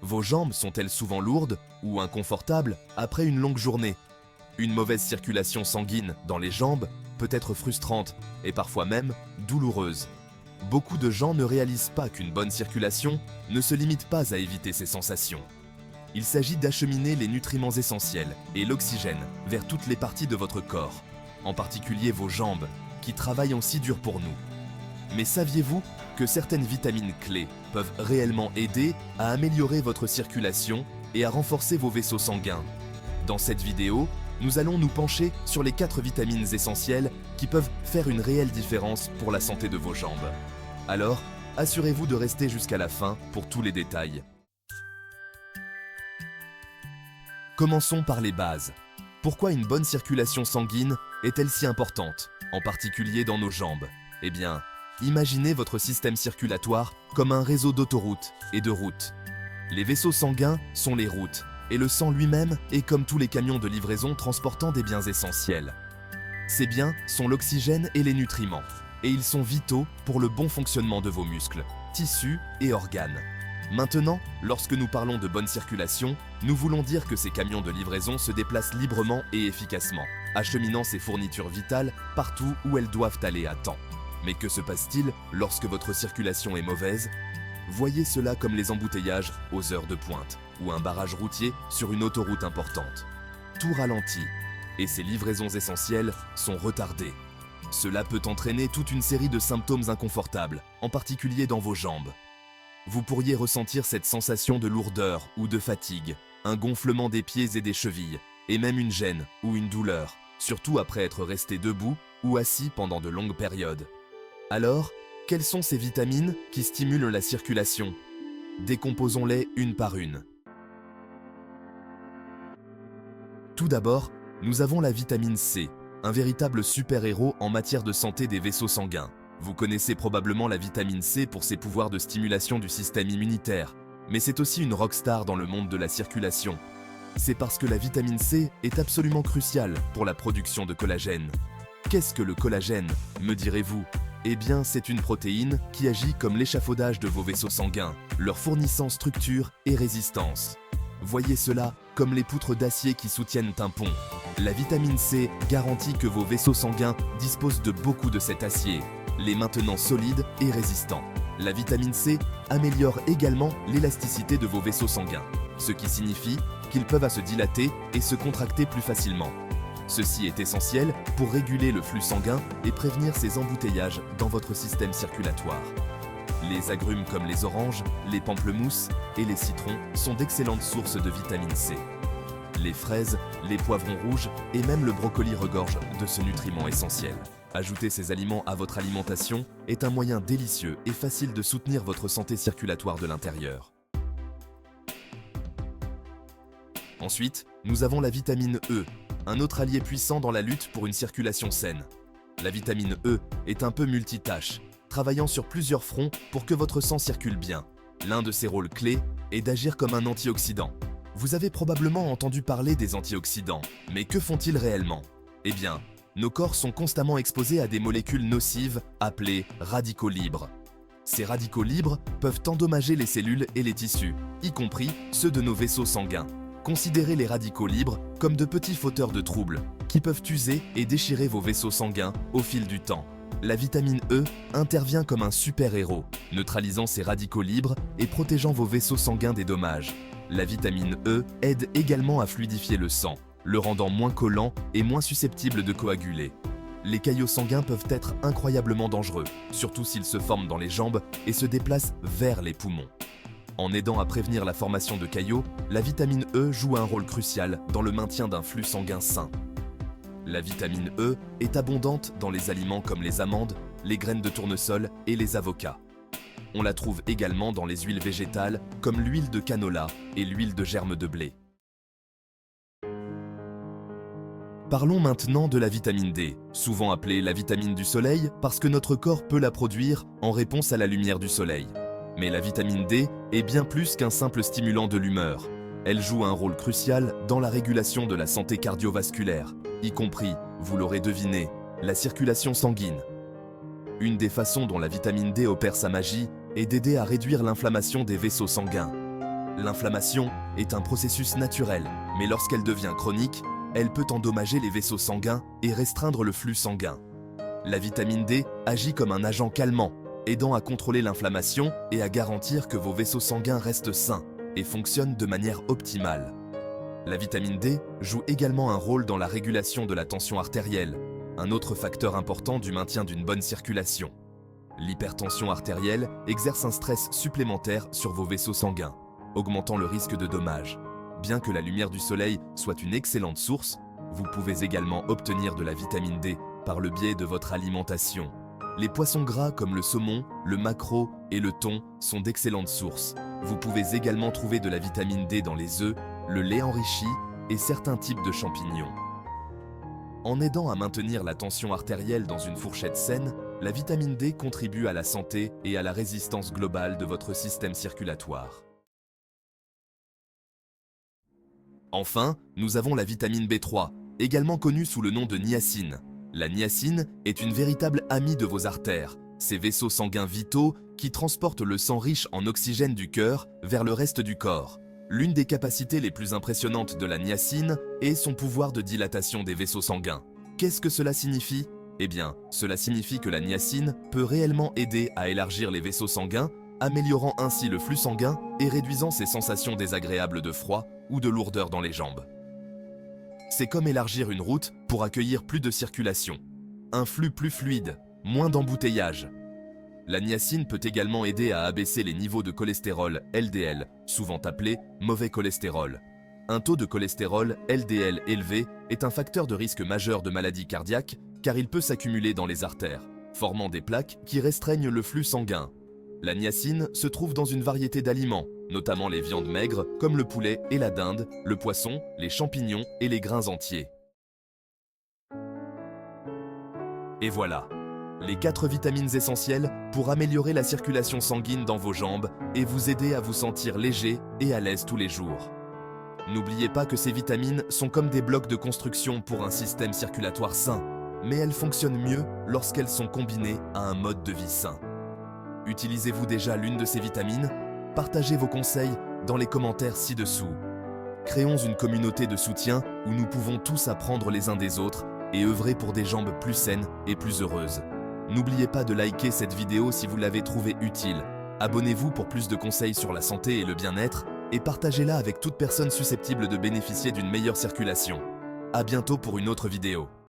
Vos jambes sont-elles souvent lourdes ou inconfortables après une longue journée? Une mauvaise circulation sanguine dans les jambes peut être frustrante et parfois même douloureuse. Beaucoup de gens ne réalisent pas qu'une bonne circulation ne se limite pas à éviter ces sensations. Il s'agit d'acheminer les nutriments essentiels et l'oxygène vers toutes les parties de votre corps, en particulier vos jambes, qui travaillent aussi dur pour nous. Mais saviez-vous que certaines vitamines clés peuvent réellement aider à améliorer votre circulation et à renforcer vos vaisseaux sanguins? Dans cette vidéo, nous allons nous pencher sur les 4 vitamines essentielles qui peuvent faire une réelle différence pour la santé de vos jambes. Alors, assurez-vous de rester jusqu'à la fin pour tous les détails. Commençons par les bases. Pourquoi une bonne circulation sanguine est-elle si importante, en particulier dans nos jambes? Eh bien, imaginez votre système circulatoire comme un réseau d'autoroutes et de routes. Les vaisseaux sanguins sont les routes, et le sang lui-même est comme tous les camions de livraison transportant des biens essentiels. Ces biens sont l'oxygène et les nutriments, et ils sont vitaux pour le bon fonctionnement de vos muscles, tissus et organes. Maintenant, lorsque nous parlons de bonne circulation, nous voulons dire que ces camions de livraison se déplacent librement et efficacement, acheminant ces fournitures vitales partout où elles doivent aller à temps. Mais que se passe-t-il lorsque votre circulation est mauvaise? Voyez cela comme les embouteillages aux heures de pointe, ou un barrage routier sur une autoroute importante. Tout ralentit, et ces livraisons essentielles sont retardées. Cela peut entraîner toute une série de symptômes inconfortables, en particulier dans vos jambes. Vous pourriez ressentir cette sensation de lourdeur ou de fatigue, un gonflement des pieds et des chevilles, et même une gêne ou une douleur, surtout après être resté debout ou assis pendant de longues périodes. Alors, quelles sont ces vitamines qui stimulent la circulation? Décomposons-les une par une. Tout d'abord, nous avons la vitamine C, un véritable super-héros en matière de santé des vaisseaux sanguins. Vous connaissez probablement la vitamine C pour ses pouvoirs de stimulation du système immunitaire, mais c'est aussi une rockstar dans le monde de la circulation. C'est parce que la vitamine C est absolument cruciale pour la production de collagène. Qu'est-ce que le collagène, me direz-vous? Eh bien, c'est une protéine qui agit comme l'échafaudage de vos vaisseaux sanguins, leur fournissant structure et résistance. Voyez cela comme les poutres d'acier qui soutiennent un pont. La vitamine C garantit que vos vaisseaux sanguins disposent de beaucoup de cet acier, les maintenant solides et résistants. La vitamine C améliore également l'élasticité de vos vaisseaux sanguins, ce qui signifie qu'ils peuvent se dilater et se contracter plus facilement. Ceci est essentiel pour réguler le flux sanguin et prévenir ces embouteillages dans votre système circulatoire. Les agrumes comme les oranges, les pamplemousses et les citrons sont d'excellentes sources de vitamine C. Les fraises, les poivrons rouges et même le brocoli regorgent de ce nutriment essentiel. Ajouter ces aliments à votre alimentation est un moyen délicieux et facile de soutenir votre santé circulatoire de l'intérieur. Ensuite, nous avons la vitamine E, un autre allié puissant dans la lutte pour une circulation saine. La vitamine E est un peu multitâche, travaillant sur plusieurs fronts pour que votre sang circule bien. L'un de ses rôles clés est d'agir comme un antioxydant. Vous avez probablement entendu parler des antioxydants, mais que font-ils réellement? Eh bien, nos corps sont constamment exposés à des molécules nocives appelées radicaux libres. Ces radicaux libres peuvent endommager les cellules et les tissus, y compris ceux de nos vaisseaux sanguins. Considérez les radicaux libres comme de petits fauteurs de troubles qui peuvent user et déchirer vos vaisseaux sanguins au fil du temps. La vitamine E intervient comme un super-héros, neutralisant ces radicaux libres et protégeant vos vaisseaux sanguins des dommages. La vitamine E aide également à fluidifier le sang, le rendant moins collant et moins susceptible de coaguler. Les caillots sanguins peuvent être incroyablement dangereux, surtout s'ils se forment dans les jambes et se déplacent vers les poumons. En aidant à prévenir la formation de caillots, la vitamine E joue un rôle crucial dans le maintien d'un flux sanguin sain. La vitamine E est abondante dans les aliments comme les amandes, les graines de tournesol et les avocats. On la trouve également dans les huiles végétales comme l'huile de canola et l'huile de germe de blé. Parlons maintenant de la vitamine D, souvent appelée la vitamine du soleil parce que notre corps peut la produire en réponse à la lumière du soleil. Mais la vitamine D est bien plus qu'un simple stimulant de l'humeur. Elle joue un rôle crucial dans la régulation de la santé cardiovasculaire, y compris, vous l'aurez deviné, la circulation sanguine. Une des façons dont la vitamine D opère sa magie est d'aider à réduire l'inflammation des vaisseaux sanguins. L'inflammation est un processus naturel, mais lorsqu'elle devient chronique, elle peut endommager les vaisseaux sanguins et restreindre le flux sanguin. La vitamine D agit comme un agent calmant, aidant à contrôler l'inflammation et à garantir que vos vaisseaux sanguins restent sains et fonctionnent de manière optimale. La vitamine D joue également un rôle dans la régulation de la tension artérielle, un autre facteur important du maintien d'une bonne circulation. L'hypertension artérielle exerce un stress supplémentaire sur vos vaisseaux sanguins, augmentant le risque de dommages. Bien que la lumière du soleil soit une excellente source, vous pouvez également obtenir de la vitamine D par le biais de votre alimentation. Les poissons gras comme le saumon, le maquereau et le thon sont d'excellentes sources. Vous pouvez également trouver de la vitamine D dans les œufs, le lait enrichi et certains types de champignons. En aidant à maintenir la tension artérielle dans une fourchette saine, la vitamine D contribue à la santé et à la résistance globale de votre système circulatoire. Enfin, nous avons la vitamine B3, également connue sous le nom de niacine. La niacine est une véritable amie de vos artères, ces vaisseaux sanguins vitaux qui transportent le sang riche en oxygène du cœur vers le reste du corps. L'une des capacités les plus impressionnantes de la niacine est son pouvoir de dilatation des vaisseaux sanguins. Qu'est-ce que cela signifie ? Eh bien, cela signifie que la niacine peut réellement aider à élargir les vaisseaux sanguins, améliorant ainsi le flux sanguin et réduisant ces sensations désagréables de froid ou de lourdeur dans les jambes. C'est comme élargir une route pour accueillir plus de circulation. Un flux plus fluide, moins d'embouteillage. La niacine peut également aider à abaisser les niveaux de cholestérol LDL, souvent appelé mauvais cholestérol. Un taux de cholestérol LDL élevé est un facteur de risque majeur de maladie cardiaque car il peut s'accumuler dans les artères, formant des plaques qui restreignent le flux sanguin. La niacine se trouve dans une variété d'aliments, notamment les viandes maigres comme le poulet et la dinde, le poisson, les champignons et les grains entiers. Et voilà, les 4 vitamines essentielles pour améliorer la circulation sanguine dans vos jambes et vous aider à vous sentir léger et à l'aise tous les jours. N'oubliez pas que ces vitamines sont comme des blocs de construction pour un système circulatoire sain, mais elles fonctionnent mieux lorsqu'elles sont combinées à un mode de vie sain. Utilisez-vous déjà l'une de ces vitamines ? Partagez vos conseils dans les commentaires ci-dessous. Créons une communauté de soutien où nous pouvons tous apprendre les uns des autres et œuvrer pour des jambes plus saines et plus heureuses. N'oubliez pas de liker cette vidéo si vous l'avez trouvée utile. Abonnez-vous pour plus de conseils sur la santé et le bien-être et partagez-la avec toute personne susceptible de bénéficier d'une meilleure circulation. À bientôt pour une autre vidéo.